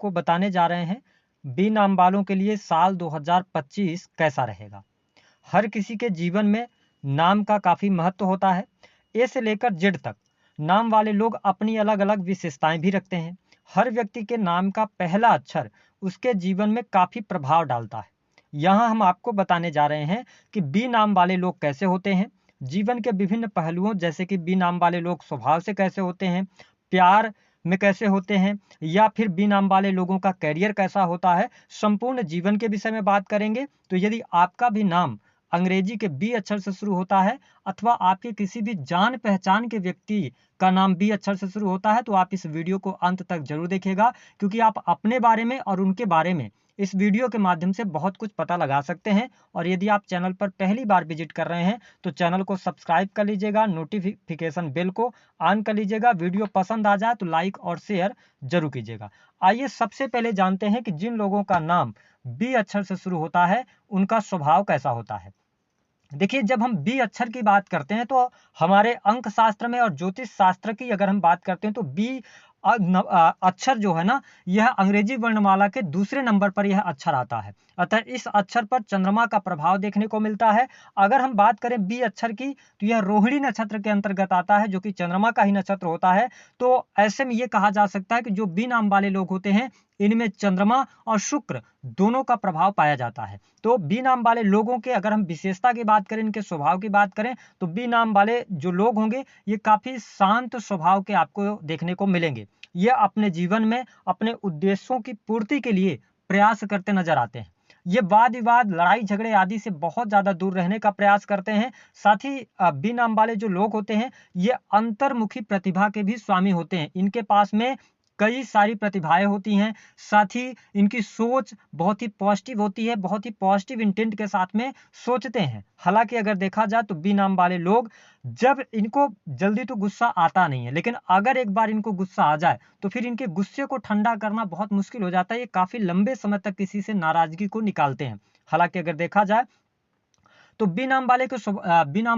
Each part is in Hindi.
आपको बताने जा रहे हैं बी नाम वालों के लिए साल 2025 कैसा रहेगा। हर किसी के जीवन में नाम का काफ़ी महत्व होता है। ए से लेकर जेड तक नाम वाले लोग अपनी अलग अलग विशेषताएं भी रखते हैं। हर व्यक्ति के नाम का पहला अक्षर उसके जीवन में काफ़ी प्रभाव डालता है। यहाँ हम आपको बताने जा रहे हैं कि बी नाम वाले लोग कैसे होते हैं, जीवन के विभिन्न पहलुओं जैसे कि बी नाम वाले लोग स्वभाव से कैसे होते हैं, प्यार में कैसे होते हैं, या फिर बी नाम वाले लोगों का करियर कैसा होता है, संपूर्ण जीवन के विषय में बात करेंगे। तो यदि आपका भी नाम अंग्रेजी के बी अक्षर से शुरू होता है अथवा आपके किसी भी जान पहचान के व्यक्ति का नाम बी अक्षर से शुरू होता है तो आप इस वीडियो को अंत तक जरूर देखिएगा, क्योंकि आप अपने बारे में और उनके बारे में इस वीडियो के माध्यम से बहुत कुछ पता लगा सकते हैं। और यदि आप चैनल पर पहली बार विजिट कर रहे हैं तो चैनल को सब्सक्राइब कर लीजिएगा, नोटिफिकेशन बेल को ऑन कर लीजिएगा। वीडियो पसंद आ जाए तो लाइक और शेयर जरूर कीजिएगा। आइए सबसे पहले जानते हैं कि जिन लोगों का नाम बी अक्षर से शुरू होता है उनका स्वभाव कैसा होता है। देखिए, जब हम बी अक्षर की बात करते हैं तो हमारे अंक शास्त्र में और ज्योतिष शास्त्र की अगर हम बात करते हैं तो बी अक्षर जो है ना, यह अंग्रेजी वर्णमाला के दूसरे नंबर पर यह अक्षर आता है। अतः इस अक्षर पर चंद्रमा का प्रभाव देखने को मिलता है। अगर हम बात करें बी अक्षर की तो यह रोहिणी नक्षत्र के अंतर्गत आता है, जो कि चंद्रमा का ही नक्षत्र होता है। तो ऐसे में यह कहा जा सकता है कि जो बी नाम वाले लोग होते हैं इनमें चंद्रमा और शुक्र दोनों का प्रभाव पाया जाता है। तो बी नाम वाले लोगों के अगर हम विशेषता की बात करें, इनके स्वभाव की बात करें, तो बी नाम वाले जो लोग होंगे ये काफी शांत स्वभाव के आपको देखने को मिलेंगे। ये अपने जीवन में अपने उद्देश्यों की पूर्ति के लिए प्रयास करते नजर आते हैं। ये वाद विवाद, लड़ाई झगड़े आदि से बहुत ज्यादा दूर रहने का प्रयास करते हैं। साथ ही बी नाम वाले जो लोग होते हैं ये अंतर्मुखी प्रतिभा के भी स्वामी होते हैं। इनके पास में कई सारी प्रतिभाएं होती हैं। साथ ही इनकी सोच बहुत ही पॉजिटिव होती है, बहुत ही पॉजिटिव इंटेंट के साथ में सोचते हैं। हालांकि अगर देखा जाए तो बी नाम वाले लोग जब इनको जल्दी तो गुस्सा आता नहीं है, लेकिन अगर एक बार इनको गुस्सा आ जाए तो फिर इनके गुस्से को ठंडा करना बहुत मुश्किल हो जाता है। ये काफी लंबे समय तक किसी से नाराजगी को निकालते हैं। हालांकि अगर देखा जाए तो बी नाम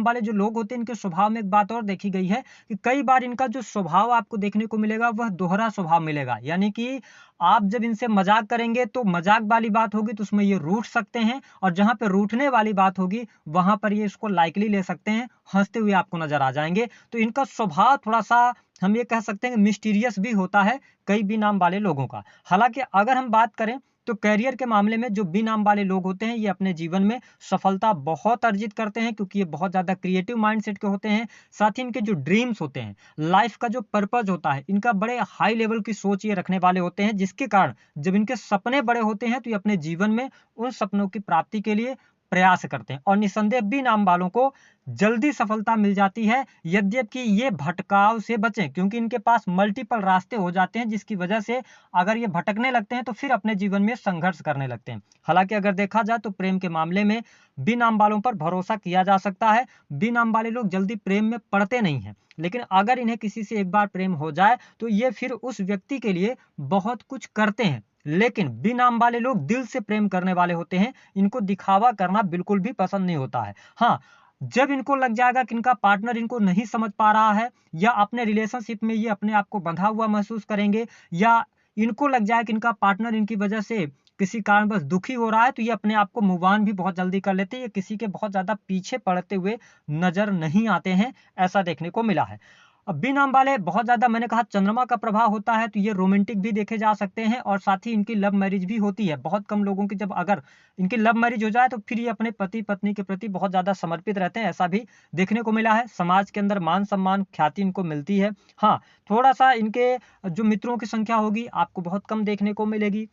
वाले जो लोग होते हैं इनके स्वभाव में एक बात और देखी गई है कि कई बार इनका जो स्वभाव आपको देखने को मिलेगा वह दोहरा स्वभाव मिलेगा। यानी कि आप जब इनसे मजाक करेंगे तो मजाक वाली बात होगी तो उसमें ये रूठ सकते हैं, और जहां पे रूठने वाली बात होगी वहां पर ये इसको लाइकली ले सकते हैं, हंसते हुए आपको नजर आ जाएंगे। तो इनका स्वभाव थोड़ा सा हम ये कह सकते हैं कि मिस्टीरियस भी होता है कई बी नाम वाले लोगों का। हालांकि अगर हम बात करें तो करियर के मामले में जो बी नाम वाले लोग होते हैं ये अपने जीवन में सफलता बहुत अर्जित करते हैं, क्योंकि ये बहुत ज्यादा क्रिएटिव माइंडसेट के होते हैं। साथ ही इनके जो ड्रीम्स होते हैं, लाइफ का जो पर्पज होता है, इनका बड़े हाई लेवल की सोच ये रखने वाले होते हैं, जिसके कारण जब इनके सपने बड़े होते हैं तो ये अपने जीवन में उन सपनों की प्राप्ति के लिए प्रयास करते हैं। और निसंदेह बी नाम वालों को जल्दी सफलता मिल जाती है, यद्यपि ये भटकाव से बचें, क्योंकि इनके पास मल्टीपल रास्ते हो जाते हैं, जिसकी वजह से अगर ये भटकने लगते हैं तो फिर अपने जीवन में संघर्ष करने लगते हैं। हालांकि अगर देखा जाए तो प्रेम के मामले में बी नाम वालों पर भरोसा किया जा सकता है। बी नाम वाले लोग जल्दी प्रेम में पड़ते नहीं हैं, लेकिन अगर इन्हें किसी से एक बार प्रेम हो जाए तो ये फिर उस व्यक्ति के लिए बहुत कुछ करते हैं। लेकिन बी नाम वाले लोग दिल से प्रेम करने वाले होते हैं, इनको दिखावा करना बिल्कुल भी पसंद नहीं होता है। हाँ, जब इनको लग जाएगा कि इनका पार्टनर इनको नहीं समझ पा रहा है, या अपने रिलेशनशिप में ये अपने आप को बंधा हुआ महसूस करेंगे, या इनको लग जाए कि इनका पार्टनर इनकी वजह से किसी कारणवश दुखी हो रहा है, तो ये अपने आप को मूव ऑन भी बहुत जल्दी कर लेते हैं। ये किसी के बहुत ज्यादा पीछे पड़ते हुए नजर नहीं आते हैं, ऐसा देखने को मिला है। अब बी नाम वाले बहुत ज्यादा, मैंने कहा चंद्रमा का प्रभाव होता है, तो ये रोमांटिक भी देखे जा सकते हैं, और साथ ही इनकी लव मैरिज भी होती है। बहुत कम लोगों की जब अगर इनकी लव मैरिज हो जाए तो फिर ये अपने पति पत्नी के प्रति बहुत ज्यादा समर्पित रहते हैं, ऐसा भी देखने को मिला है। समाज के अंदर मान सम्मान ख्याति इनको मिलती है। हाँ, थोड़ा सा इनके जो मित्रों की संख्या होगी आपको बहुत कम देखने को मिलेगी,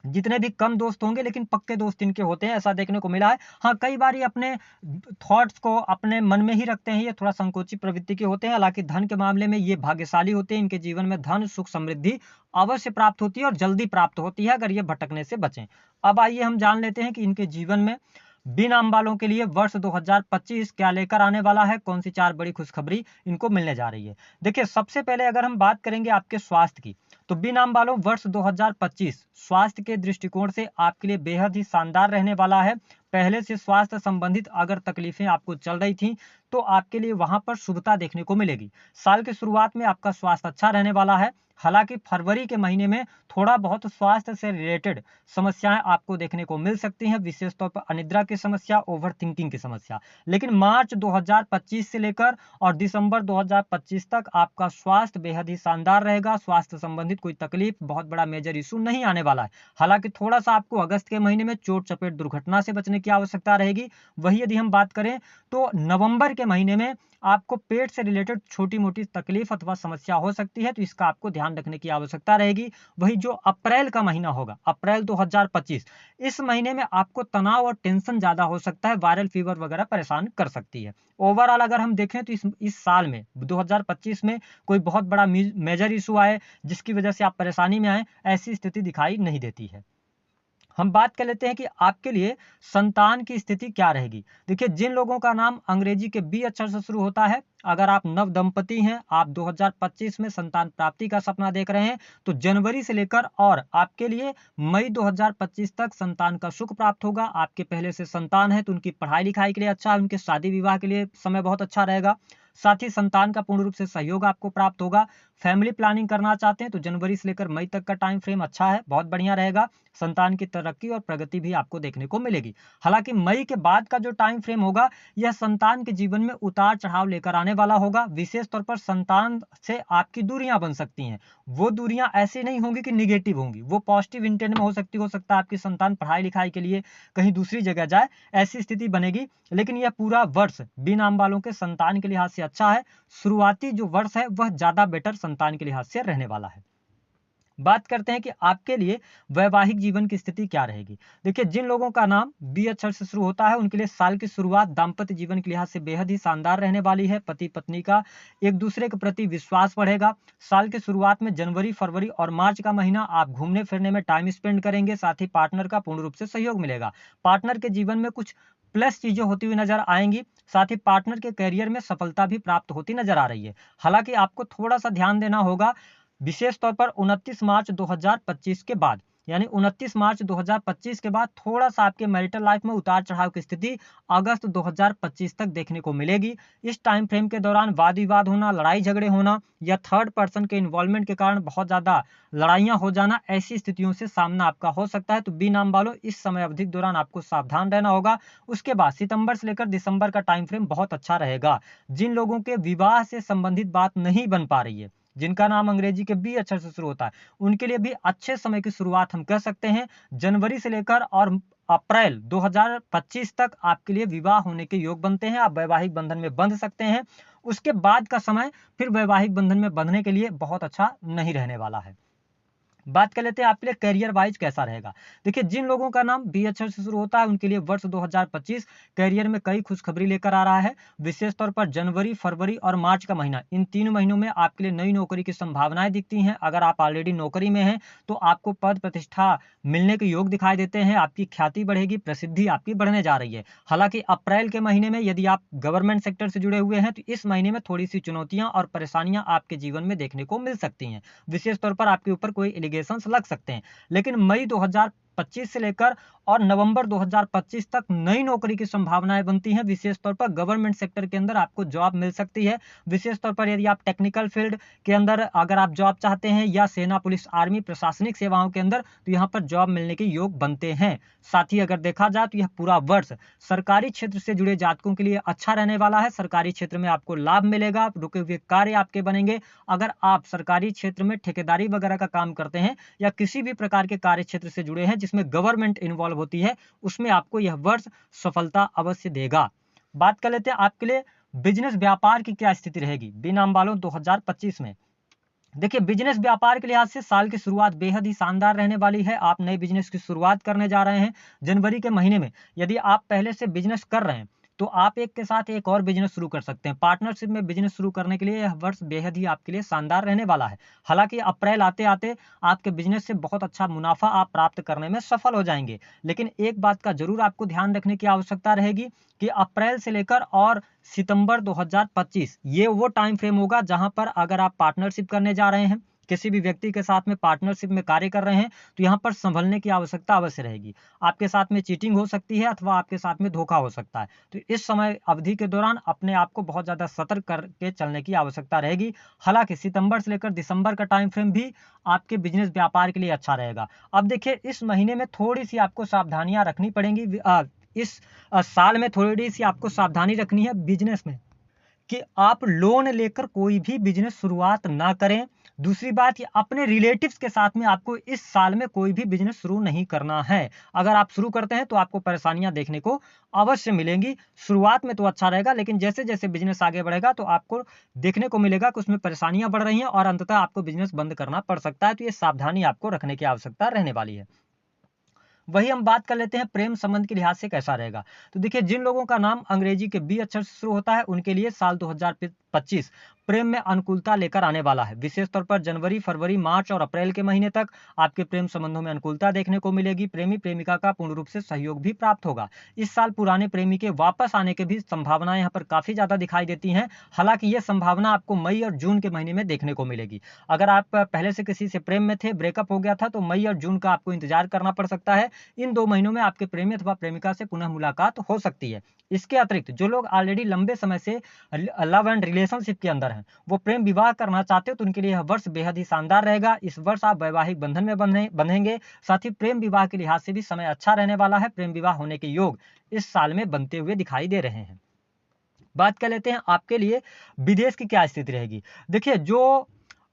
जितने भी कम दोस्त होंगे लेकिन पक्के दोस्त इनके होते हैं, ऐसा देखने को मिला है। हाँ, कई बार ये अपने थॉट्स को अपने मन में ही रखते हैं, ये थोड़ा संकोची प्रवृत्ति के होते हैं। हालांकि धन के मामले में ये भाग्यशाली होते हैं, इनके जीवन में धन सुख समृद्धि अवश्य प्राप्त होती है और जल्दी प्राप्त होती है अगर ये भटकने से बचें। अब आइए हम जान लेते हैं कि इनके जीवन में बी नाम वालों के लिए वर्ष 2025 क्या लेकर आने वाला है, कौन सी 4 बड़ी खुशखबरी इनको मिलने जा रही है। देखिए, सबसे पहले अगर हम बात करेंगे आपके स्वास्थ्य की, तो बी नाम वालों वर्ष 2025 स्वास्थ्य के दृष्टिकोण से आपके लिए बेहद ही शानदार रहने वाला है। पहले से स्वास्थ्य संबंधित अगर तकलीफें आपको चल रही थी तो आपके लिए वहां पर शुभता देखने को मिलेगी। साल की शुरुआत में आपका स्वास्थ्य अच्छा रहने वाला है। हालांकि फरवरी के महीने में थोड़ा बहुत स्वास्थ्य से रिलेटेड समस्याएं आपको देखने को मिल सकती हैं, विशेष तौर पर अनिद्रा की समस्या, ओवर थिंकिंग की समस्या। लेकिन मार्च 2025 से लेकर और दिसंबर 2025 तक आपका स्वास्थ्य बेहद ही शानदार रहेगा। स्वास्थ्य संबंधित कोई तकलीफ, बहुत बड़ा मेजर इशू नहीं आने वाला है। हालांकि थोड़ा सा आपको अगस्त के महीने में चोट चपेट दुर्घटना से बचने की आवश्यकता रहेगी। वही यदि हम बात करें तो नवंबर के महीने में आपको पेट से रिलेटेड छोटी मोटी तकलीफ अथवा समस्या हो सकती है, तो इसका आपको ध्यान रखने की आवश्यकता रहेगी। वही जो अप्रैल का महीना होगा, अप्रैल 2025, इस महीने में आपको तनाव और टेंशन ज्यादा हो सकता है, वायरल फीवर वगैरह परेशान कर सकती है। ओवरऑल अगर हम देखें तो इस साल में 2025 में कोई बहुत बड़ा मेजर इशू आए जिसकी वजह से आप परेशानी में आए, ऐसी स्थिति दिखाई नहीं देती है। हम बात कर लेते हैं कि आपके लिए संतान की स्थिति क्या रहेगी। देखिए, जिन लोगों का नाम अंग्रेजी के बी अक्षर से शुरू होता है, अगर आप नव दंपति हैं, आप 2025 में संतान प्राप्ति का सपना देख रहे हैं, तो जनवरी से लेकर और आपके लिए मई 2025 तक संतान का सुख प्राप्त होगा। आपके पहले से संतान है तो उनकी पढ़ाई लिखाई के लिए अच्छा है, उनके शादी विवाह के लिए समय बहुत अच्छा रहेगा। साथ ही संतान का पूर्ण रूप से सहयोग आपको प्राप्त होगा। फैमिली प्लानिंग करना चाहते हैं तो जनवरी से लेकर मई तक का टाइम फ्रेम अच्छा है, बहुत बढ़िया रहेगा। संतान की तरक्की और प्रगति भी आपको देखने को मिलेगी। हालांकि मई के बाद का जो टाइम फ्रेम होगा, यह संतान के जीवन में उतार चढ़ाव लेकर आने वाला होगा। विशेष तौर पर संतान से आपकी दूरियां बन सकती हैं। वो दूरियां ऐसी नहीं होंगी कि निगेटिव होंगी, वो पॉजिटिव इंटेंट में हो सकता है आपकी संतान पढ़ाई लिखाई के लिए कहीं दूसरी जगह जाए, ऐसी स्थिति बनेगी। लेकिन यह पूरा वर्ष बी नाम वालों के संतान के लिहाज से अच्छा है। शुरुआती जो वर्ष है वह ज्यादा बेटर संतान के लिहाज से रहने वाला है। बात करते हैं कि आपके लिए वैवाहिक जीवन की स्थिति क्या रहेगी। देखिए, जिन लोगों का नाम बी अक्षर से शुरू होता है, उनके लिए साल की शुरुआत दाम्पत्य जीवन के लिहाज से बेहद ही शानदार रहने वाली है। पति पत्नी का एक दूसरे के प्रति विश्वास बढ़ेगा। साल की शुरुआत में जनवरी, फरवरी और मार्च का महीना आप घूमने फिरने में टाइम स्पेंड करेंगे। साथ ही पार्टनर का पूर्ण रूप से सहयोग मिलेगा। पार्टनर के जीवन में कुछ प्लस चीजें होती हुई नजर आएंगी। साथ ही पार्टनर के करियर में सफलता भी प्राप्त होती नजर आ रही है। हालांकि आपको थोड़ा सा ध्यान देना होगा, विशेष तौर पर 29 मार्च 2025 के बाद, यानी 29 मार्च 2025 के बाद थोड़ा सा आपके मैरिटल लाइफ में उतार चढ़ाव की स्थिति अगस्त 2025 तक देखने को मिलेगी। इस टाइम फ्रेम के दौरान वाद विवाद होना, लड़ाई झगड़े होना या थर्ड पर्सन के इन्वॉल्वमेंट के कारण बहुत ज्यादा लड़ाइयां हो जाना, ऐसी स्थितियों से सामना आपका हो सकता है। तो बी नाम वालों, इस समय अवधि के दौरान आपको सावधान रहना होगा। उसके बाद सितंबर से लेकर दिसंबर का टाइम फ्रेम बहुत अच्छा रहेगा। जिन लोगों के विवाह से संबंधित बात नहीं बन पा रही है, जिनका नाम अंग्रेजी के बी अक्षर से शुरू होता है, उनके लिए भी अच्छे समय की शुरुआत हम कह सकते हैं। जनवरी से लेकर और अप्रैल 2025 तक आपके लिए विवाह होने के योग बनते हैं। आप वैवाहिक बंधन में बंध सकते हैं। उसके बाद का समय फिर वैवाहिक बंधन में बंधने के लिए बहुत अच्छा नहीं रहने वाला है। बात कर लेते हैं आपके लिए करियर वाइज कैसा रहेगा। देखिए, जिन लोगों का नाम बी अक्षर से शुरू होता है, उनके लिए वर्ष 2025 करियर में कई खुशखबरी लेकर आ रहा है। विशेष तौर पर जनवरी, फरवरी और मार्च का महीना, इन 3 महीनों में आपके लिए नई नौकरी की संभावनाएं दिखती हैं। अगर आप ऑलरेडी नौकरी में हैं तो आपको पद प्रतिष्ठा मिलने के योग दिखाई देते हैं। आपकी ख्याति बढ़ेगी, प्रसिद्धि आपकी बढ़ने जा रही है। हालांकि अप्रैल के महीने में यदि आप गवर्नमेंट सेक्टर से जुड़े हुए हैं तो इस महीने में थोड़ी सी चुनौतियां और परेशानियां आपके जीवन में देखने को मिल सकती हैं। विशेष तौर पर आपके ऊपर कोई एलिगेशंस लग सकते हैं। लेकिन मई 2025 से लेकर और नवंबर 2025 तक नई नौकरी की संभावनाएं बनती हैं। विशेष तौर पर गवर्नमेंट सेक्टर के अंदर आपको जॉब मिल सकती है। विशेष तौर पर यदि आप टेक्निकल फील्ड के अंदर अगर आप जॉब चाहते हैं या सेना, पुलिस, आर्मी, प्रशासनिक सेवाओं के अंदर, तो यहाँ पर जॉब मिलने के योग बनते हैं। साथ ही अगर देखा जाए तो यह पूरा वर्ष सरकारी क्षेत्र से जुड़े जातकों के लिए अच्छा रहने वाला है। सरकारी क्षेत्र में आपको लाभ मिलेगा, रुके हुए कार्य आपके बनेंगे। अगर आप सरकारी क्षेत्र में ठेकेदारी वगैरह का काम करते हैं या किसी भी प्रकार के कार्य क्षेत्र से जुड़े हैं जिसमें गवर्नमेंट इन्वॉल्व होती है, उसमें आपको यह वर्ष सफलता अवश्य देगा। बात कर लेते हैं आपके लिए बिजनेस व्यापार की क्या स्थिति रहेगी बी नाम वालों 2025 में। देखिए, बिजनेस व्यापार के लिहाज से साल की शुरुआत बेहद ही शानदार रहने वाली है। आप नए बिजनेस की शुरुआत करने जा रहे हैं जनवरी के महीने में। यदि आप पहले से बिजनेस कर रहे हैं तो आप एक के साथ एक और बिजनेस शुरू कर सकते हैं। पार्टनरशिप में बिजनेस शुरू करने के लिए यह वर्ष बेहद ही आपके लिए शानदार रहने वाला है। हालांकि अप्रैल आते आते आपके बिजनेस से बहुत अच्छा मुनाफा आप प्राप्त करने में सफल हो जाएंगे। लेकिन एक बात का जरूर आपको ध्यान रखने की आवश्यकता रहेगी कि अप्रैल से लेकर और सितंबर 2025 ये वो टाइम फ्रेम होगा जहां पर अगर आप पार्टनरशिप करने जा रहे हैं किसी भी व्यक्ति के साथ में पार्टनरशिप में कार्य कर रहे हैं तो यहाँ पर संभलने की आवश्यकता अवश्य रहेगी। आपके साथ में चीटिंग हो सकती है अथवा आपके साथ में धोखा हो सकता है। तो इस समय अवधि के दौरान अपने आप को बहुत ज़्यादा सतर्क करके चलने की आवश्यकता रहेगी। हालांकि सितंबर से लेकर दिसंबर का टाइम फ्रेम भी आपके बिजनेस व्यापार के लिए अच्छा रहेगा। अब देखिए, इस महीने में थोड़ी सी आपको सावधानियां रखनी पड़ेंगी। इस साल में थोड़ी सी आपको सावधानी रखनी है बिजनेस में कि आप लोन लेकर कोई भी बिजनेस शुरुआत ना करें। दूसरी बात, ये अपने रिलेटिव्स के साथ में आपको इस साल में कोई भी बिजनेस शुरू नहीं करना है। अगर आप शुरू करते हैं तो आपको परेशानियां देखने को अवश्य मिलेंगी। शुरुआत में तो अच्छा रहेगा, लेकिन जैसे जैसे बिजनेस आगे बढ़ेगा तो आपको देखने को मिलेगा कि उसमें परेशानियां बढ़ रही हैं और अंततः आपको बिजनेस बंद करना पड़ सकता है। तो ये सावधानी आपको रखने की आवश्यकता रहने वाली है। वही हम बात कर लेते हैं प्रेम संबंध के लिहाज से कैसा रहेगा। तो देखिए, जिन लोगों का नाम अंग्रेजी के बी अक्षर से शुरू होता है उनके लिए साल 2025 प्रेम में अनुकूलता लेकर आने वाला है। विशेष तौर पर जनवरी, फरवरी, मार्च और अप्रैल के महीने तक आपके प्रेम संबंधों में अनुकूलता देखने को मिलेगी। प्रेमी प्रेमिका का पूर्ण रूप से सहयोग भी प्राप्त होगा। इस साल पुराने प्रेमी के वापस आने की भी संभावनाएं यहाँ पर काफी ज्यादा दिखाई देती हैं। हालांकि ये संभावना आपको मई और जून के महीने में देखने को मिलेगी। अगर आप पहले से किसी से प्रेम में थे, ब्रेकअप हो गया था, तो मई और जून का आपको इंतजार करना पड़ सकता है। इन 2 महीनों में आपके प्रेमी अथवा प्रेमिका से पुनः मुलाकात हो सकती है। इसके अतिरिक्त जो लोग ऑलरेडी लंबे समय से लव एंड रिलेशनशिप के अंदर हैं, वो प्रेम विवाह करना चाहते हो तो उनके लिए यह वर्ष बेहद ही शानदार रहेगा। इस वर्ष आप वैवाहिक बंधन में बंधेंगे। साथ ही प्रेम विवाह के लिहाज से भी समय अच्छा रहने वाला है। प्रेम विवाह होने के योग इस साल में बनते हुए दिखाई दे रहे हैं। बात कर लेते हैं आपके लिए विदेश की क्या स्थिति रहेगी। देखिए, जो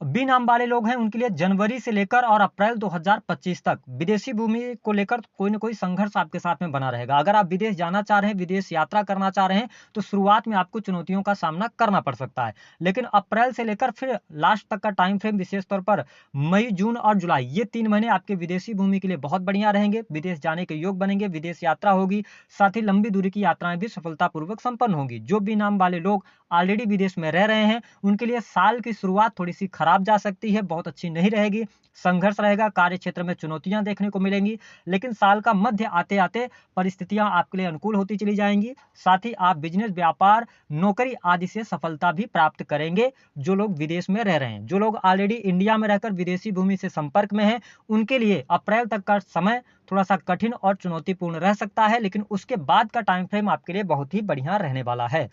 बी नाम वाले लोग हैं उनके लिए जनवरी से लेकर और अप्रैल 2025 तक विदेशी भूमि को लेकर कोई ना कोई संघर्ष आपके साथ में बना रहेगा। अगर आप विदेश जाना चाह रहे हैं, विदेश यात्रा करना चाह रहे हैं, तो शुरुआत में आपको चुनौतियों का सामना करना पड़ सकता है। लेकिन अप्रैल से लेकर फिर लास्ट तक का टाइम फ्रेम, विशेष तौर पर मई, जून और जुलाई, ये 3 महीने आपके विदेशी भूमि के लिए बहुत बढ़िया रहेंगे। विदेश जाने के योग बनेंगे, विदेश यात्रा होगी, साथ ही लंबी दूरी की यात्राएं भी सफलतापूर्वक संपन्न होंगी। जो बी नाम वाले लोग ऑलरेडी विदेश में रह रहे हैं उनके लिए साल की शुरुआत थोड़ी सी खराब जा सकती है, बहुत अच्छी नहीं रहेगी। संघर्ष रहेगा, कार्य क्षेत्र में चुनौतियां देखने को मिलेंगी। लेकिन साल का मध्य आते आते परिस्थितियां आपके लिए अनुकूल होती चली जाएंगी। साथ ही आप बिजनेस, व्यापार, नौकरी आदि से सफलता भी प्राप्त करेंगे। जो लोग विदेश में रह रहे हैं, जो लोग ऑलरेडी इंडिया में रहकर विदेशी भूमि से संपर्क में हैं, उनके लिए अप्रैल तक का समय थोड़ा सा कठिन और चुनौतीपूर्ण रह सकता है, लेकिन उसके बाद का टाइम फ्रेम आपके लिए बहुत ही बढ़िया रहने वाला है।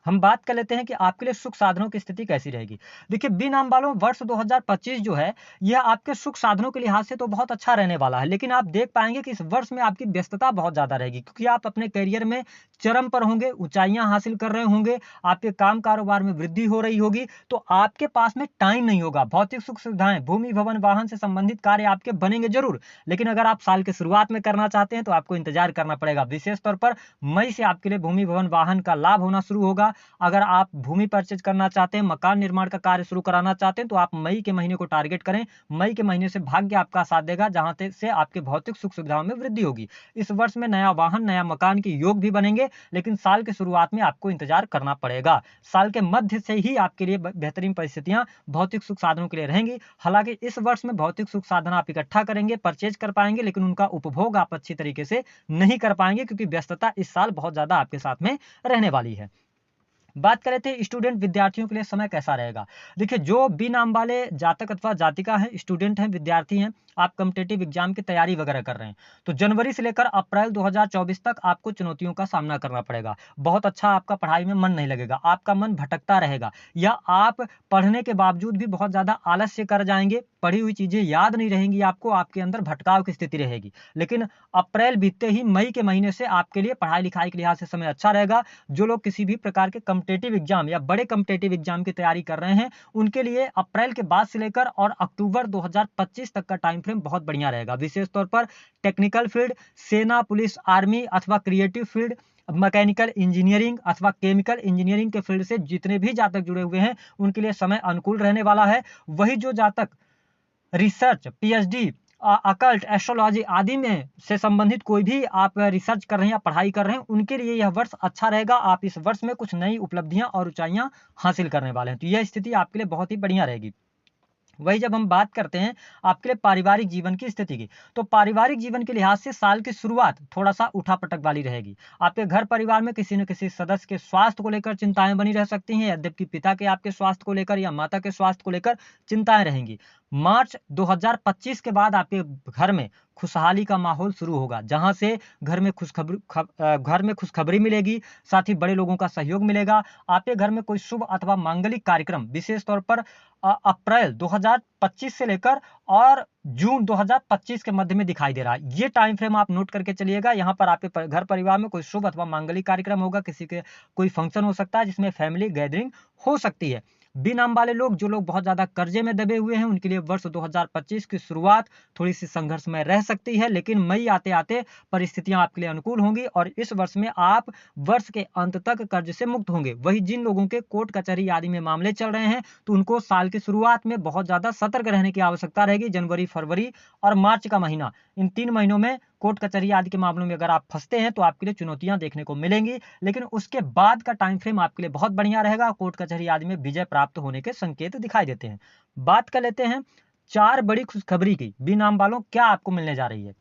हम बात कर लेते हैं कि आपके लिए सुख साधनों की स्थिति कैसी रहेगी। देखिए, बी नाम वालों, वर्ष 2025 जो है यह आपके सुख साधनों के लिहाज से तो बहुत अच्छा रहने वाला है, लेकिन आप देख पाएंगे कि इस वर्ष में आपकी व्यस्तता बहुत ज्यादा रहेगी, क्योंकि आप अपने करियर में चरम पर होंगे, ऊंचाइयां हासिल कर रहे होंगे, आपके काम कारोबार में वृद्धि हो रही होगी, तो आपके पास में टाइम नहीं होगा। भौतिक सुख सुविधाएं, भूमि, भवन, वाहन से संबंधित कार्य आपके बनेंगे जरूर, लेकिन अगर आप साल के शुरुआत में करना चाहते हैं तो आपको इंतजार करना पड़ेगा। विशेष तौर पर मई से आपके लिए भूमि, भवन, वाहन का लाभ होना शुरू होगा। अगर आप भूमि परचेज करना चाहते हैं, मकान निर्माण का कार्य शुरू कराना चाहते हैं, तो आप मई के महीने को टारगेट करें। मई के महीने से भाग्य आपका साथ देगा, जहां से आपके भौतिक सुख सुविधाओं में वृद्धि होगी। इस वर्ष में नया वाहन, नया मकान के योग भी बनेंगे, लेकिन साल के शुरुआत में आपको इंतजार करना पड़ेगा। साल के मध्य से ही आपके लिए बेहतरीन परिस्थितियां भौतिक सुख साधनों के लिए रहेंगी। हालांकि इस वर्ष में भौतिक सुख साधन आप इकट्ठा करेंगे, परचेज कर पाएंगे, लेकिन उनका उपभोग आप अच्छी तरीके से नहीं कर पाएंगे, क्योंकि व्यस्तता इस साल बहुत ज्यादा आपके साथ में रहने वाली है। बात करें थे स्टूडेंट, विद्यार्थियों के लिए समय कैसा रहेगा। देखिए, जो बी नाम वाले जातक अथवा जातिका हैं, स्टूडेंट हैं, विद्यार्थी हैं, आप कॉम्पिटिटिव एग्जाम की तैयारी वगैरह कर रहे हैं, तो जनवरी से लेकर अप्रैल 2024 तक आपको चुनौतियों का सामना करना पड़ेगा। बहुत अच्छा आपका पढ़ाई में मन नहीं लगेगा, आपका मन भटकता रहेगा, या आप पढ़ने के बावजूद भी बहुत ज्यादा आलस्य कर जाएंगे, पढ़ी हुई चीजें याद नहीं रहेंगी आपको, आपके अंदर भटकाव की स्थिति रहेगी। लेकिन अप्रैल बीतते ही मई के महीने से आपके लिए पढ़ाई लिखाई के लिहाज से समय अच्छा रहेगा। जो लोग किसी भी प्रकार के कॉम्पिटिटिव एग्जाम या बड़े कॉम्पिटिटिव एग्जाम की तैयारी कर रहे हैं, उनके लिए अप्रैल के बाद से लेकर और अक्टूबर 2025 तक का टाइम फ्रेम बहुत बढ़िया रहेगा। विशेष तौर पर टेक्निकल फील्ड, सेना, पुलिस, आर्मी अथवा क्रिएटिव फील्ड, मैकेनिकल इंजीनियरिंग अथवा केमिकल इंजीनियरिंग के फील्ड से जितने भी जातक जुड़े हुए हैं, उनके लिए समय अनुकूल रहने वाला है। वही जो जातक रिसर्च, पीएचडी, अकल्ट, एस्ट्रोलॉजी आदि में से संबंधित कोई भी आप रिसर्च कर रहे हैं या पढ़ाई कर रहे हैं, उनके लिए यह वर्ष अच्छा रहेगा। आप इस वर्ष में कुछ नई उपलब्धियां और ऊंचाइयां हासिल करने वाले हैं, तो यह स्थिति आपके लिए बहुत ही बढ़िया रहेगी। वही जब हम बात करते हैं आपके लिए पारिवारिक जीवन की स्थिति की, तो पारिवारिक जीवन के लिहाज से साल की शुरुआत थोड़ा सा उठापटक वाली रहेगी। आपके घर परिवार में किसी न किसी सदस्य के स्वास्थ्य को लेकर चिंताएं बनी रह सकती हैं, यद्यपि पिता के आपके स्वास्थ्य को लेकर या माता के स्वास्थ्य को लेकर चिंताएं रहेंगी। मार्च 2025 के बाद आपके घर में खुशहाली का माहौल शुरू होगा, जहां से घर में खुशखबरी मिलेगी, साथ ही बड़े लोगों का सहयोग मिलेगा। आपके घर में कोई शुभ अथवा मांगलिक कार्यक्रम विशेष तौर पर अप्रैल 2025 से लेकर और जून 2025 के मध्य में दिखाई दे रहा है। ये टाइम फ्रेम आप नोट करके चलिएगा। यहाँ पर आपके घर परिवार में कोई शुभ अथवा मांगलिक कार्यक्रम होगा, किसी के कोई फंक्शन हो सकता है जिसमें फैमिली गैदरिंग हो सकती है। बी नाम वाले लोग, जो लोग बहुत ज्यादा कर्जे में दबे हुए हैं, उनके लिए वर्ष 2025 की शुरुआत थोड़ी सी संघर्षमय रह सकती है, लेकिन मई आते आते परिस्थितियां आपके लिए अनुकूल होंगी और इस वर्ष में आप वर्ष के अंत तक कर्ज से मुक्त होंगे। वही जिन लोगों के कोर्ट कचहरी आदि में मामले चल रहे हैं, तो उनको साल की शुरुआत में बहुत ज्यादा सतर्क रहने की आवश्यकता रहेगी। जनवरी, फरवरी और मार्च का महीना, इन 3 महीनों में कोर्ट कचहरी आदि के मामलों में अगर आप फंसते हैं तो आपके लिए चुनौतियां देखने को मिलेंगी, लेकिन उसके बाद का टाइम फ्रेम आपके लिए बहुत बढ़िया रहेगा। कोर्ट कचहरी आदि में विजय प्राप्त होने के संकेत दिखाई देते हैं। बात कर लेते हैं 4 बड़ी खुशखबरी की। बी नाम वालों, क्या आपको मिलने जा रही है?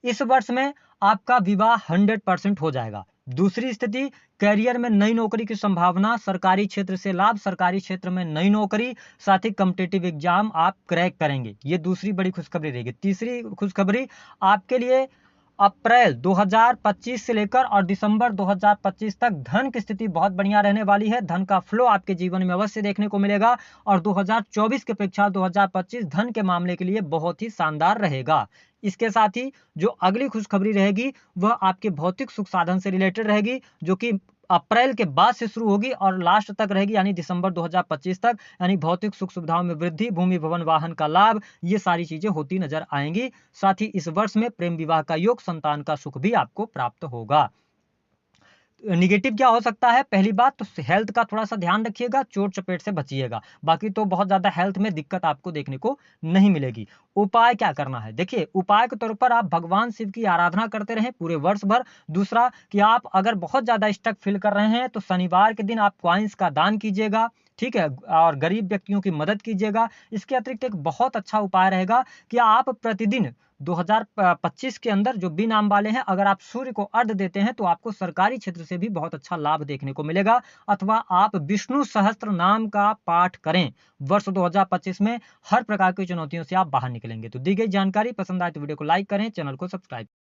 इस वर्ष में आपका विवाह 100% हो जाएगा। दूसरी स्थिति, कैरियर में नई नौकरी की संभावना, सरकारी क्षेत्र से लाभ, सरकारी क्षेत्र में नई नौकरी, साथ ही कॉम्पिटिटिव एग्जाम आप क्रैक करेंगे। ये दूसरी बड़ी खुशखबरी रहेगी। तीसरी खुशखबरी आपके लिए अप्रैल 2025 से लेकर और दिसंबर 2025 तक धन की स्थिति बहुत बढ़िया रहने वाली है। धन का फ्लो आपके जीवन में अवश्य देखने को मिलेगा और 2024 की अपेक्षा 2025 धन के मामले के लिए बहुत ही शानदार रहेगा। इसके साथ ही जो अगली खुशखबरी रहेगी वह आपके भौतिक सुख साधन से रिलेटेड रहेगी, जो कि अप्रैल के बाद से शुरू होगी और लास्ट तक रहेगी, यानी दिसंबर 2025 तक। यानी भौतिक सुख सुविधाओं में वृद्धि, भूमि भवन वाहन का लाभ, ये सारी चीजें होती नजर आएंगी। साथ ही इस वर्ष में प्रेम विवाह का योग, संतान का सुख भी आपको प्राप्त होगा। निगेटिव क्या हो सकता है? पहली बात तो हेल्थ का थोड़ा सा ध्यान रखिएगा, चोट चपेट से बचिएगा। बाकी तो बहुत ज्यादा हेल्थ में दिक्कत आपको देखने को नहीं मिलेगी। उपाय क्या करना है? देखिए, उपाय के तौर पर आप भगवान शिव की आराधना करते रहें पूरे वर्ष भर। दूसरा कि आप अगर बहुत ज्यादा स्टक फील कर रहे हैं तो शनिवार के दिन आप कॉइन्स का दान कीजिएगा, ठीक है, और गरीब व्यक्तियों की मदद कीजिएगा। इसके अतिरिक्त एक बहुत अच्छा उपाय रहेगा कि आप प्रतिदिन 2025 के अंदर जो बी नाम वाले हैं, अगर आप सूर्य को अर्घ्य देते हैं तो आपको सरकारी क्षेत्र से भी बहुत अच्छा लाभ देखने को मिलेगा। अथवा आप विष्णु सहस्त्र नाम का पाठ करें। वर्ष 2025 में हर प्रकार की चुनौतियों से आप बाहर निकलेंगे। तो दी गई जानकारी पसंद आए तो वीडियो को लाइक करें, चैनल को सब्सक्राइब